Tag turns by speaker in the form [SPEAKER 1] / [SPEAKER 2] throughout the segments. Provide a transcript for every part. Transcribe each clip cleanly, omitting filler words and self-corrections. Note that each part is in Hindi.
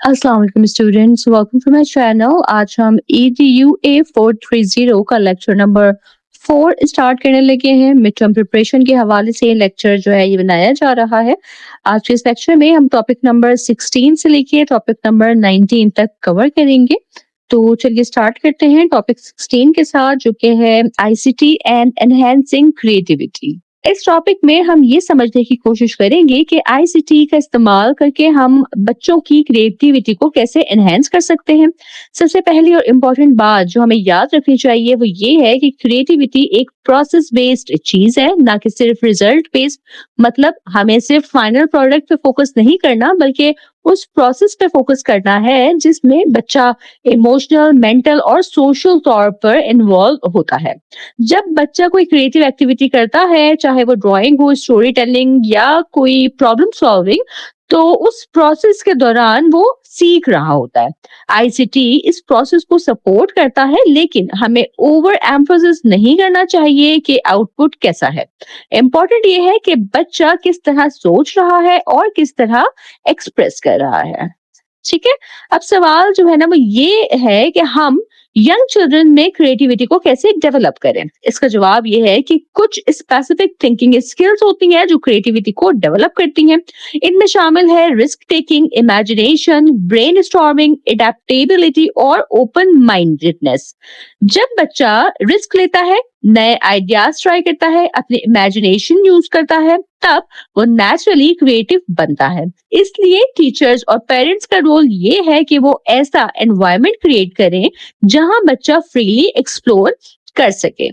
[SPEAKER 1] अस्सलाम वालेकुम students, welcome to my channel. आज हम EDUA 430 का लेक्चर नंबर 4 स्टार्ट करने लगे हैं। मिड टर्म प्रिपरेशन के हवाले से ये लेक्चर जो है ये बनाया जा रहा है। आज के इस लेक्चर में हम टॉपिक नंबर 16 से लेके टॉपिक नंबर 19 तक कवर करेंगे। तो चलिए स्टार्ट करते हैं टॉपिक 16 के साथ, जो कि है ICT एंड एनहेंसिंग क्रिएटिविटी। इस टॉपिक में हम ये समझने की कोशिश करेंगे कि आईसीटी का इस्तेमाल करके हम बच्चों की क्रिएटिविटी को कैसे एनहेंस कर सकते हैं। सबसे पहली और इम्पोर्टेंट बात जो हमें याद रखनी चाहिए वो ये है कि क्रिएटिविटी एक प्रोसेस बेस्ड चीज है, ना कि सिर्फ रिजल्ट बेस्ड। मतलब हमें सिर्फ फाइनल प्रोडक्ट पे फोकस नहीं करना, बल्कि उस प्रोसेस पे फोकस करना है जिसमें बच्चा इमोशनल, मेंटल और सोशल तौर पर इन्वॉल्व होता है। जब बच्चा कोई क्रिएटिव एक्टिविटी करता है, चाहे वो ड्राइंग हो, स्टोरी टेलिंग या कोई प्रॉब्लम सॉल्विंग, तो उस प्रोसेस के दौरान वो सीख रहा होता है। आईसीटी इस प्रोसेस को सपोर्ट करता है, लेकिन हमें ओवर एम्फोसिस नहीं करना चाहिए कि आउटपुट कैसा है। इम्पोर्टेंट ये है कि बच्चा किस तरह सोच रहा है और किस तरह एक्सप्रेस कर रहा है। ठीक है। अब सवाल जो है ना वो ये है कि हम यंग चिल्ड्रन में क्रिएटिविटी को कैसे डेवलप करें। इसका जवाब ये है कि कुछ स्पेसिफिक थिंकिंग स्किल्स होती हैं जो क्रिएटिविटी को डेवलप करती हैं। इनमें शामिल है risk taking, imagination, brainstorming, adaptability और ओपन माइंडेडनेस। जब बच्चा रिस्क लेता है, नए आइडियाज ट्राई करता है, अपनी इमेजिनेशन यूज करता है, तब वो नेचुरली क्रिएटिव बनता है। इसलिए टीचर्स और पेरेंट्स का रोल ये है कि वो ऐसा एनवायरनमेंट क्रिएट करें जहां बच्चा फ्रीली एक्सप्लोर कर सके।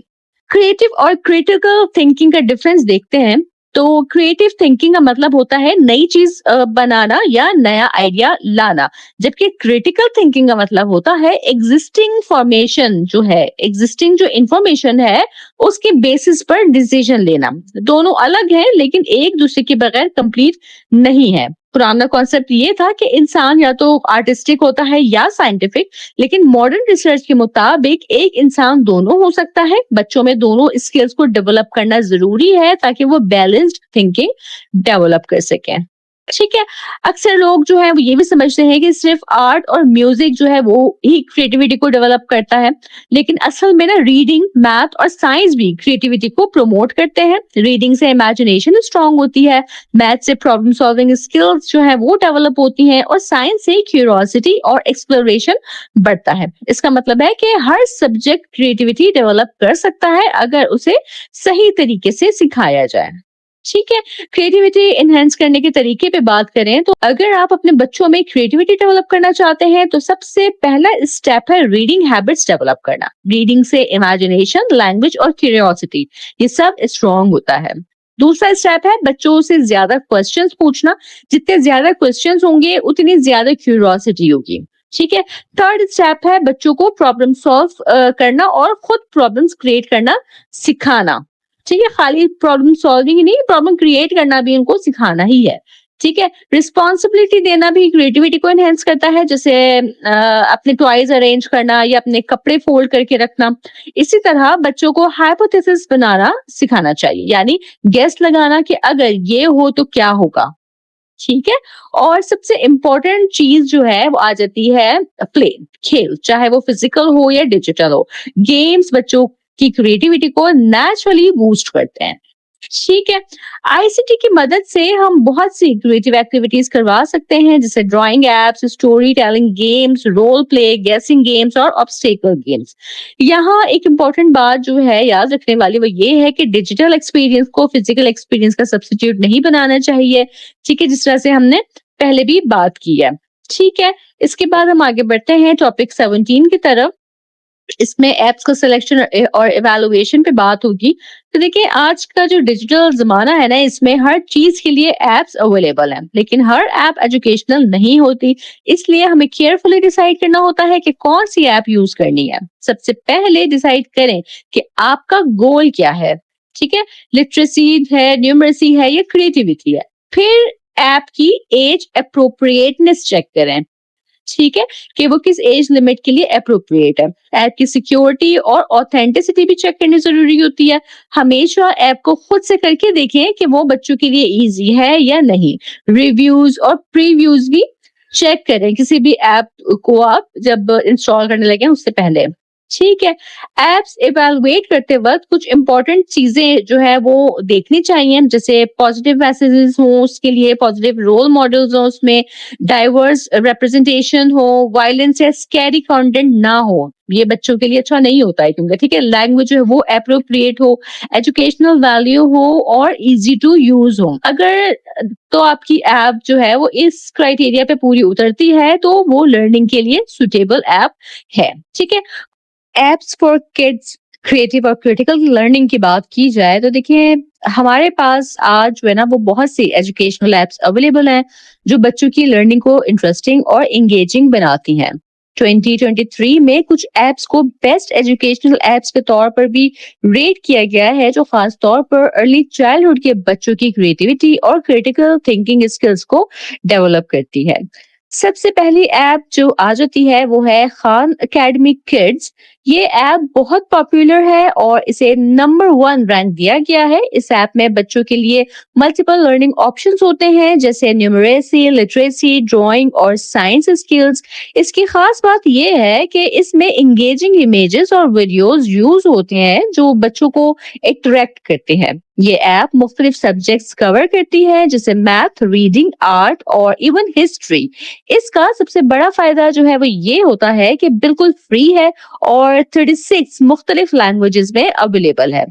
[SPEAKER 1] क्रिएटिव और क्रिटिकल थिंकिंग का डिफरेंस देखते हैं। तो क्रिएटिव थिंकिंग का मतलब होता है नई चीज बनाना या नया आइडिया लाना, जबकि क्रिटिकल थिंकिंग का मतलब होता है एग्जिस्टिंग फॉर्मेशन जो है, एग्जिस्टिंग जो इंफॉर्मेशन है उसके बेसिस पर डिसीजन लेना। दोनों अलग हैं लेकिन एक दूसरे के बगैर कंप्लीट नहीं है। पुराना कॉन्सेप्ट ये था कि इंसान या तो आर्टिस्टिक होता है या साइंटिफिक, लेकिन मॉडर्न रिसर्च के मुताबिक एक इंसान दोनों हो सकता है। बच्चों में दोनों स्किल्स को डेवलप करना जरूरी है ताकि वो बैलेंस्ड थिंकिंग डेवलप कर सकें। ठीक है। अक्सर लोग जो है वो ये भी समझते हैं कि सिर्फ आर्ट और म्यूजिक जो है वो ही क्रिएटिविटी को डेवलप करता है, लेकिन असल में ना रीडिंग, मैथ और साइंस भी क्रिएटिविटी को प्रमोट करते हैं। रीडिंग से इमेजिनेशन स्ट्रांग होती है, मैथ से प्रॉब्लम सॉल्विंग स्किल्स जो है वो डेवलप होती हैं और साइंस से क्यूरियोसिटी और एक्सप्लोरेशन बढ़ता है। इसका मतलब है कि हर सब्जेक्ट क्रिएटिविटी डेवलप कर सकता है अगर उसे सही तरीके से सिखाया जाए। ठीक है। क्रिएटिविटी एनहेंस करने के तरीके पे बात करें तो अगर आप अपने बच्चों में क्रिएटिविटी डेवलप करना चाहते हैं तो सबसे पहला स्टेप है रीडिंग हैबिट्स डेवलप करना। रीडिंग से इमेजिनेशन, लैंग्वेज और क्यूरियोसिटी ये सब स्ट्रांग होता है। दूसरा स्टेप है बच्चों से ज्यादा क्वेश्चंस पूछना। जितने ज्यादा क्वेश्चंस होंगे उतनी ज्यादा क्यूरियोसिटी होगी। ठीक है। थर्ड स्टेप है बच्चों को प्रॉब्लम सॉल्व करना और खुद प्रॉब्लम्स क्रिएट करना सिखाना। ठीक है। खाली प्रॉब्लम सॉल्विंग ही नहीं, प्रॉब्लम क्रिएट करना भी उनको सिखाना ही है। ठीक है। रिस्पॉन्सिबिलिटी देना भी क्रिएटिविटी को एनहेंस करता है, जैसे अपने टॉयज अरेंज करना या अपने कपड़े फोल्ड करके रखना। इसी तरह बच्चों को हाइपोथेसिस बनाना सिखाना चाहिए, यानी गेस लगाना कि अगर ये हो तो क्या होगा। ठीक है। और सबसे इंपॉर्टेंट चीज जो है वो आ जाती है प्ले, खेल, चाहे वो फिजिकल हो या डिजिटल हो। गेम्स बच्चों की क्रिएटिविटी को नेचुरली बूस्ट करते हैं। ठीक है। आईसीटी की मदद से हम बहुत सी क्रिएटिव एक्टिविटीज करवा सकते हैं, जैसे drawing apps, story telling games, role play, guessing games और ऑब्स्टेकल गेम्स। यहाँ एक इम्पोर्टेंट बात जो है याद रखने वाली वो ये है कि डिजिटल एक्सपीरियंस को फिजिकल एक्सपीरियंस का सब्स्टिट्यूट नहीं बनाना चाहिए। ठीक है। जिस तरह से हमने पहले भी बात की है। ठीक है। इसके बाद हम आगे बढ़ते हैं टॉपिक 17 की तरफ। इसमें एप्स का सिलेक्शन और इवैल्यूएशन पे बात होगी। तो देखिए आज का जो डिजिटल जमाना है ना, इसमें हर चीज के लिए एप्स अवेलेबल हैं, लेकिन हर ऐप एजुकेशनल नहीं होती। इसलिए हमें केयरफुली डिसाइड करना होता है कि कौन सी ऐप यूज करनी है। सबसे पहले डिसाइड करें कि आपका गोल क्या है। ठीक है। लिटरेसी है, न्यूमरेसी है या क्रिएटिविटी है। फिर ऐप की एज अप्रोप्रिएटनेस चेक करें। ठीक है, कि वो किस एज लिमिट के लिए अप्रोप्रिएट है। ऐप की सिक्योरिटी और ऑथेंटिसिटी भी चेक करनी जरूरी होती है। हमेशा ऐप को खुद से करके देखें कि वो बच्चों के लिए इजी है या नहीं। रिव्यूज और प्रीव्यूज भी चेक करें किसी भी ऐप को आप जब इंस्टॉल करने लगे उससे पहले। ठीक है। एप्स इवैल्यूएट करते वक्त कुछ इंपॉर्टेंट चीजें जो है वो देखनी चाहिए, जैसे पॉजिटिव मैसेजेस हो उसके लिए, पॉजिटिव रोल मॉडल्स हो उसमें, डाइवर्स रिप्रेजेंटेशन हो, वायलेंस या स्कैरी कंटेंट ना हो, ये बच्चों के लिए अच्छा नहीं होता है क्योंकि ठीक है, लैंग्वेज जो है वो एप्रोप्रिएट हो, एजुकेशनल वैल्यू हो और इजी टू यूज हो। अगर तो आपकी ऐप जो है वो इस क्राइटेरिया पे पूरी उतरती है तो वो लर्निंग के लिए सुटेबल ऐप है। ठीक है। एप्स फॉर किड्स क्रिएटिव और क्रिटिकल लर्निंग की बात की जाए तो देखिए, हमारे पास आज जो है ना वो बहुत सी एजुकेशनल एप्स अवेलेबल हैं जो बच्चों की लर्निंग को इंटरेस्टिंग और एंगेजिंग बनाती हैं। 2023 में कुछ एप्स को बेस्ट एजुकेशनल एप्स के तौर पर भी रेट किया गया है, जो खास तौर पर अर्ली चाइल्डहुड के बच्चों की क्रिएटिविटी और क्रिटिकल थिंकिंग स्किल्स को डेवलप करती है। सबसे पहली ऐप जो आ जाती है वो है खान एकेडमी किड्स। ये ऐप बहुत पॉपुलर है और इसे नंबर 1 रैंक दिया गया है। इस ऐप में बच्चों के लिए मल्टीपल लर्निंग ऑप्शंस होते हैं, जैसे न्यूमरेसी, लिटरेसी, ड्राइंग और साइंस स्किल्स। इसकी खास बात यह है कि इसमें इंगेजिंग इमेजेस और वीडियोस यूज होते हैं जो बच्चों को अट्रैक्ट करते हैं। ये ऐप मुख्तलिफ सब्जेक्ट्स कवर करती है, जैसे मैथ, रीडिंग, आर्ट और इवन हिस्ट्री। इसका सबसे बड़ा फायदा जो है वो ये होता है कि बिल्कुल फ्री है और 36 मुख्तलिफ लैंग्वेजेस में अवेलेबल है।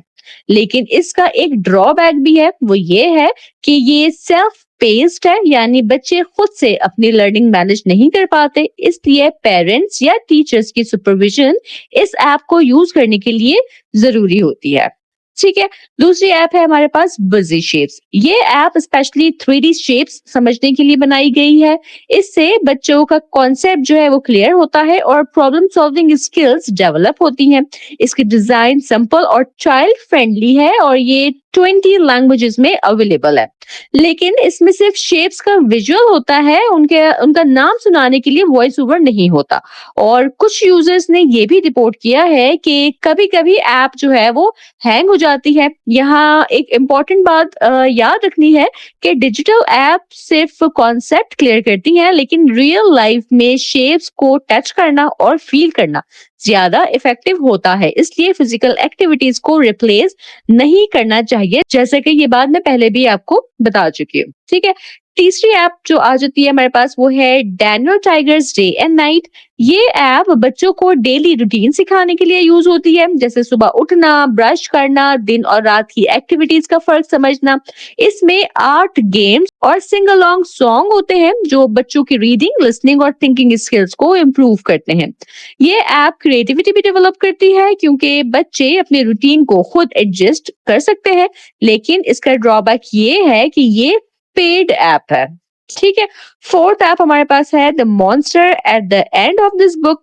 [SPEAKER 1] लेकिन इसका एक ड्रॉबैक भी है, वो ये है कि ये सेल्फ पेस्ड है, यानी बच्चे खुद से अपनी लर्निंग मैनेज नहीं कर पाते, इसलिए पेरेंट्स या टीचर्स की सुपरविजन इस ऐप को यूज करने के लिए जरूरी होती है। ठीक है। दूसरी ऐप है हमारे पास बिजी शेप्स। ये ऐप स्पेशली 3D शेप्स समझने के लिए बनाई गई है। इससे बच्चों का कॉन्सेप्ट जो है वो क्लियर होता है और प्रॉब्लम सॉल्विंग स्किल्स डेवलप होती हैं। इसकी डिजाइन सिंपल और चाइल्ड फ्रेंडली है और ये 20 लैंग्वेजेस में अवेलेबल है। लेकिन इसमें सिर्फ शेप्स का विजुअल होता है, उनके उनका नाम सुनाने के लिए वॉइस ओवर नहीं होता। और कुछ यूजर्स ने ये भी रिपोर्ट किया है कि कभी-कभी ऐप जो है वो हैंग हो जाती है। यहाँ एक इम्पॉर्टेंट बात याद रखनी है कि डिजिटल ऐप सिर्फ कॉन्सेप्ट क्लियर करती हैं, लेकिन रियल लाइफ में शेप्स को टच करना और फील करना ज्यादा इफेक्टिव होता है, इसलिए फिजिकल एक्टिविटीज को रिप्लेस नहीं करना चाहिए, जैसे कि ये बात मैं पहले भी आपको बता चुकी हूँ। ठीक है। तीसरी ऐप जो आ जाती है हमारे पास वो है Daniel tigers day and night. ये ऐप बच्चों को डेली रूटीन सिखाने के लिए यूज होती है, जैसे सुबह उठना, ब्रश करना, दिन और रात की एक्टिविटीज का फर्क समझना। इसमें 8 गेम्स और सिंग अलोंग सॉन्ग होते हैं जो बच्चों की रीडिंग, लिसनिंग और थिंकिंग स्किल्स को इम्प्रूव करते हैं। ये ऐप क्रिएटिविटी भी डेवलप करती है क्योंकि बच्चे अपने रूटीन को खुद एडजस्ट कर सकते हैं, लेकिन इसका ड्रॉबैक ये है कि ये पेड ऐप है। ठीक है। फोर्थ ऐप हमारे पास है the monster at the end of this book.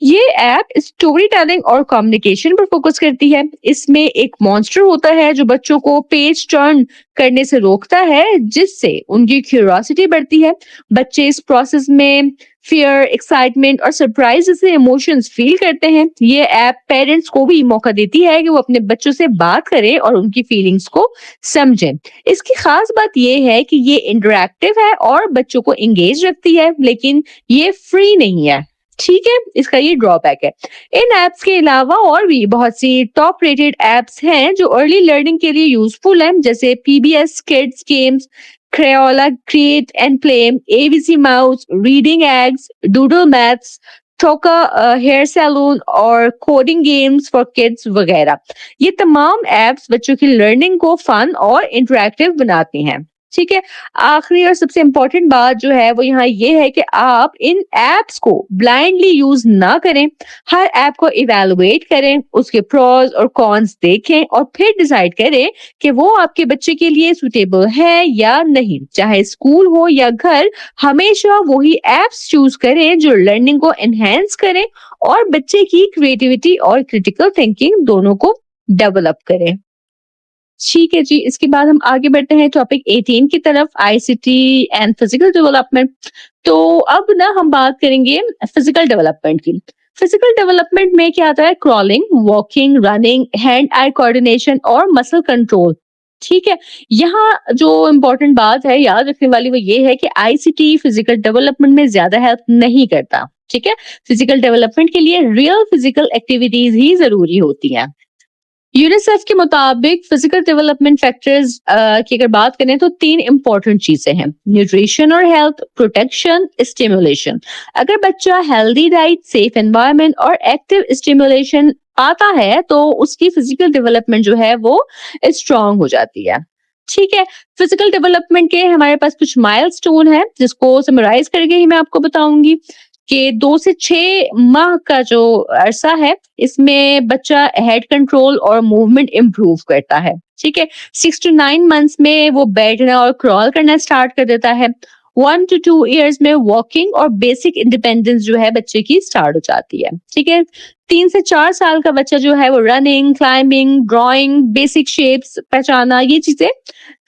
[SPEAKER 1] ये ऐप स्टोरी टेलिंग और कम्युनिकेशन पर फोकस करती है। इसमें एक मॉन्स्टर होता है जो बच्चों को पेज टर्न करने से रोकता है, जिससे उनकी क्यूरियोसिटी बढ़ती है। बच्चे इस प्रोसेस में फियर, एक्साइटमेंट और सरप्राइज जैसे इमोशंस फील करते हैं। ये ऐप पेरेंट्स को भी मौका देती है कि वो अपने बच्चों से बात करें और उनकी फीलिंग्स को समझें। इसकी खास बात ये है कि ये इंटरैक्टिव है और बच्चों को एंगेज रखती है, लेकिन ये फ्री नहीं है। ठीक है। इसका ये ड्रॉबैक है। इन एप्स के अलावा और भी बहुत सी टॉप रेटेड एप्स हैं जो अर्ली लर्निंग के लिए यूजफुल हैं, जैसे PBS kids games, Crayola create and play, ABC mouse, reading eggs, doodle maths, Toca hair salon और कोडिंग गेम्स फॉर किड्स वगैरह। ये तमाम एप्स बच्चों की लर्निंग को फन और इंटरैक्टिव बनाती हैं। ठीक है। आखिरी और सबसे इंपॉर्टेंट बात जो है वो यहाँ ये है कि आप इन एप्स को ब्लाइंडली यूज ना करें। हर ऐप को इवेलुएट करें, उसके प्रोज और कॉन्स देखें और फिर डिसाइड करें कि वो आपके बच्चे के लिए सुटेबल है या नहीं। चाहे स्कूल हो या घर, हमेशा वही एप्स चूज करें जो लर्निंग को एनहेंस करें और बच्चे की क्रिएटिविटी और क्रिटिकल थिंकिंग दोनों को डेवलप करें। ठीक है जी, इसके बाद हम आगे बढ़ते हैं टॉपिक 18 की तरफ, आईसीटी एंड फिजिकल डेवलपमेंट। तो अब ना हम बात करेंगे फिजिकल डेवलपमेंट की। फिजिकल डेवलपमेंट में क्या आता है? Crawling, walking, running, hand eye coordination और मसल कंट्रोल। ठीक है? यहाँ जो इम्पोर्टेंट बात है याद रखने वाली वो ये है कि आईसीटी फिजिकल डेवलपमेंट में ज़्यादा हेल्प नहीं करता, ठीक है? फिजिकल डेवलपमेंट के लिए रियल फिजिकल एक्टिविटीज़ ही ज़रूरी होती हैं। यूनिसेफ के मुताबिक फिजिकल डेवलपमेंट फैक्टर्स की अगर बात करें तो 3 इंपॉर्टेंट चीजें हैं, न्यूट्रिशन और हेल्थ, प्रोटेक्शन, स्टिमुलेशन। अगर बच्चा हेल्दी डाइट, सेफ एनवायरनमेंट और एक्टिव स्टिमुलेशन पाता है तो उसकी फिजिकल डेवलपमेंट जो है वो स्ट्रांग हो जाती है। ठीक है, फिजिकल डेवलपमेंट के हमारे पास कुछ माइलस्टोन है जिसको समराइज करके ही मैं आपको बताऊंगी कि 2 से 6 माह का जो अरसा है, इसमें बच्चा हेड कंट्रोल और मूवमेंट इम्प्रूव करता है। ठीक है, 6 टू 9 मंथ्स में वो बैठना और क्रॉल करना स्टार्ट कर देता है। 1 टू 2 इयर्स में वॉकिंग और बेसिक इंडिपेंडेंस जो है बच्चे की स्टार्ट हो जाती है। ठीक है, 3 से 4 साल का बच्चा जो है वो running, climbing, drawing, basic shapes पहचाना, ये चीजें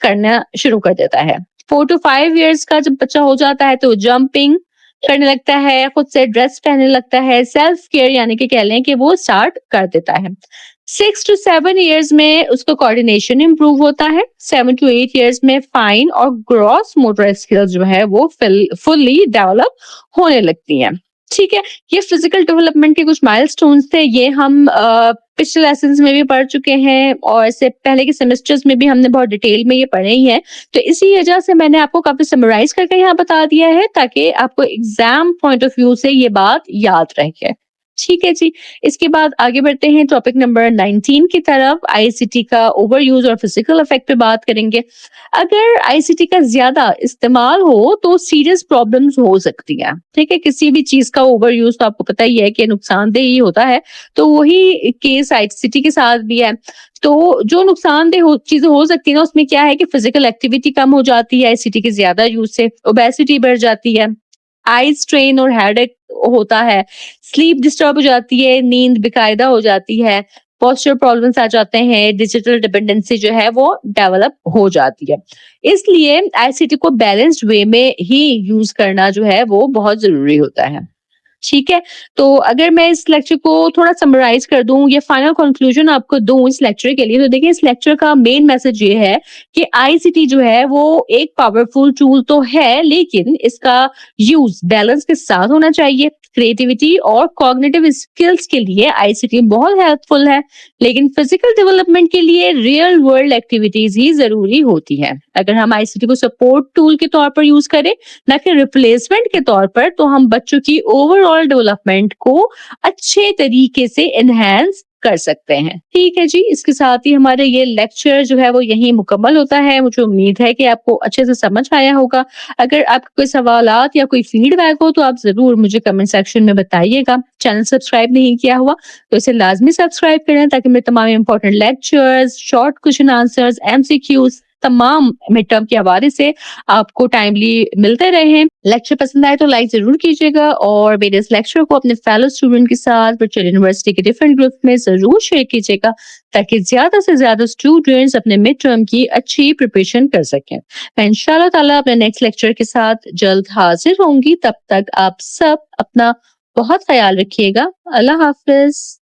[SPEAKER 1] करना शुरू कर देता है। 4 टू 5 इयर्स का जब बच्चा हो जाता है तो जंपिंग करने लगता है, खुद से ड्रेस पहनने लगता है, सेल्फ केयर यानी कि कह लें कि वो स्टार्ट कर देता है। 6 टू 7 इयर्स में उसका कोऑर्डिनेशन इंप्रूव होता है। 7 टू 8 इयर्स में फाइन और ग्रॉस मोटर स्किल्स जो है वो फुल्ली डेवलप होने लगती हैं। ठीक है, ये फिजिकल डेवलपमेंट के कुछ माइलस्टोन्स थे। ये हम पिछले लेसन्स में भी पढ़ चुके हैं और इससे पहले के सेमेस्टर्स में भी हमने बहुत डिटेल में ये पढ़े ही हैं। तो इसी वजह से मैंने आपको काफी समराइज करके यहाँ बता दिया है ताकि आपको एग्जाम पॉइंट ऑफ व्यू से ये बात याद रहे। ठीक है जी, इसके बाद आगे बढ़ते हैं टॉपिक नंबर 19 की तरफ। आईसीटी का ओवर यूज और फिजिकल इफेक्ट पे बात करेंगे। अगर आईसीटी का ज्यादा इस्तेमाल हो तो सीरियस प्रॉब्लम्स हो सकती हैं। ठीक है, किसी भी चीज का ओवर यूज तो आपको पता ही है कि नुकसानदेह ही होता है, तो वही केस आईसीटी के साथ भी है। तो जो नुकसानदेह चीजें हो सकती है ना, उसमें क्या है कि फिजिकल एक्टिविटी कम हो जाती है आईसीटी के ज्यादा यूज से, ओबेसिटी बढ़ जाती है, आई स्ट्रेन और हेडेक होता है, स्लीप डिस्टर्ब हो जाती है, नींद बेकायदा हो जाती है, पोस्चर प्रॉब्लम्स आ जाते हैं, डिजिटल डिपेंडेंसी जो है वो डेवलप हो जाती है। इसलिए आईसीटी को बैलेंस्ड वे में ही यूज करना जो है वो बहुत जरूरी होता है। ठीक है, तो अगर मैं इस लेक्चर को थोड़ा समराइज कर दूं या फाइनल कंक्लूजन आपको दूं इस लेक्चर के लिए, तो देखिए इस लेक्चर का मेन मैसेज ये है कि आईसीटी जो है वो एक पावरफुल टूल तो है, लेकिन इसका यूज बैलेंस के साथ होना चाहिए। क्रिएटिविटी और कॉग्निटिव स्किल्स के लिए आईसीटी बहुत हेल्पफुल है, लेकिन फिजिकल डेवलपमेंट के लिए रियल वर्ल्ड एक्टिविटीज ही जरूरी होती है। अगर हम आईसीटी को सपोर्ट टूल के तौर पर यूज करें, ना कि रिप्लेसमेंट के तौर पर, तो हम बच्चों की ओवरऑल डेवलपमेंट को अच्छे तरीके से एनहेंस कर सकते हैं। ठीक है जी, इसके साथ ही हमारे ये लेक्चर जो है वो यहीं मुकम्मल होता है। मुझे उम्मीद है कि आपको अच्छे से समझ आया होगा। अगर आपके कोई सवालात या कोई फीडबैक हो तो आप जरूर मुझे कमेंट सेक्शन में बताइएगा। चैनल सब्सक्राइब नहीं किया हुआ तो इसे लाजमी सब्सक्राइब करें ताकि मेरे तमाम important lectures, short question answers, MCQs तमाम मिड टर्म के हवाले से आपको टाइमली मिलते रहे। लेक्चर पसंद आए तो लाइक जरूर कीजिएगा और मेरे इस लेक्चर को अपने फेलो स्टूडेंट के साथ वर्चुअल यूनिवर्सिटी के डिफरेंट ग्रुप में जरूर शेयर कीजिएगा ताकि ज्यादा से ज्यादा स्टूडेंट्स अपने मिड टर्म की अच्छी प्रिपरेशन कर सकें। मैं इंशाल्लाह ताला अपने नेक्स्ट लेक्चर के साथ जल्द हाजिर होंगी। तब तक आप सब अपना बहुत ख्याल रखिएगा। अल्लाह हाफिज।